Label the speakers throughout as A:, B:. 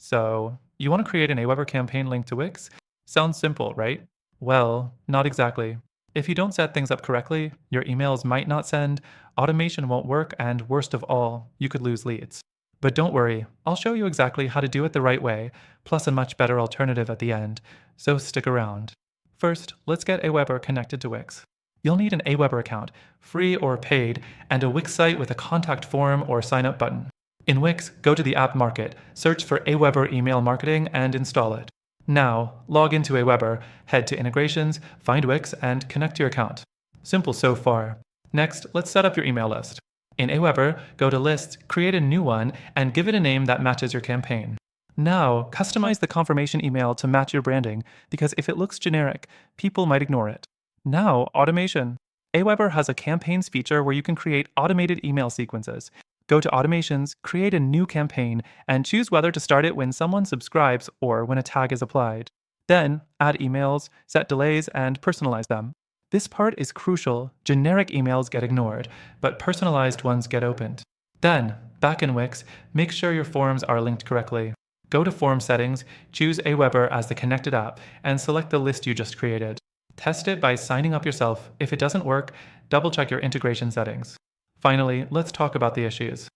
A: So, you want to create an AWeber campaign linked to Wix? Sounds simple, right? Well, not exactly. If you don't set things up correctly, your emails might not send, automation won't work, and worst of all, you could lose leads. But don't worry, I'll show you exactly how to do it the right way, plus a much better alternative at the end, so stick around. First, let's get AWeber connected to Wix. You'll need an AWeber account, free or paid, and a Wix site with a contact form or sign up button. In Wix, go to the App Market, search for AWeber Email Marketing, and install it. Now, log into AWeber, head to Integrations, find Wix, and connect your account. Simple so far. Next, let's set up your email list. In AWeber, go to Lists, create a new one, and give it a name that matches your campaign. Now, customize the confirmation email to match your branding, because if it looks generic, people might ignore it. Now, automation. AWeber has a campaigns feature where you can create automated email sequences. Go to Automations, create a new campaign, and choose whether to start it when someone subscribes or when a tag is applied. Then, add emails, set delays, and personalize them. This part is crucial. Generic emails get ignored, but personalized ones get opened. Then, back in Wix, make sure your forms are linked correctly. Go to Form Settings, choose AWeber as the connected app, and select the list you just created. Test it by signing up yourself. If it doesn't work, double-check your integration settings. Finally, let's talk about the issues.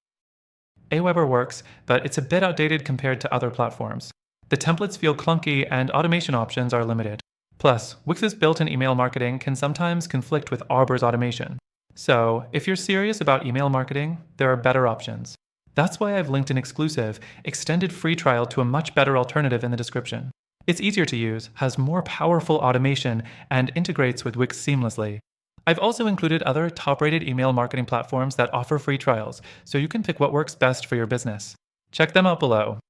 A: AWeber works, but it's a bit outdated compared to other platforms. The templates feel clunky and automation options are limited. Plus, Wix's built-in email marketing can sometimes conflict with Arbor's automation. So, if you're serious about email marketing, there are better options. That's why I've linked an exclusive, extended free trial to a much better alternative in the description. It's easier to use, has more powerful automation, and integrates with Wix seamlessly. I've also included other top-rated email marketing platforms that offer free trials, so you can pick what works best for your business. Check them out below.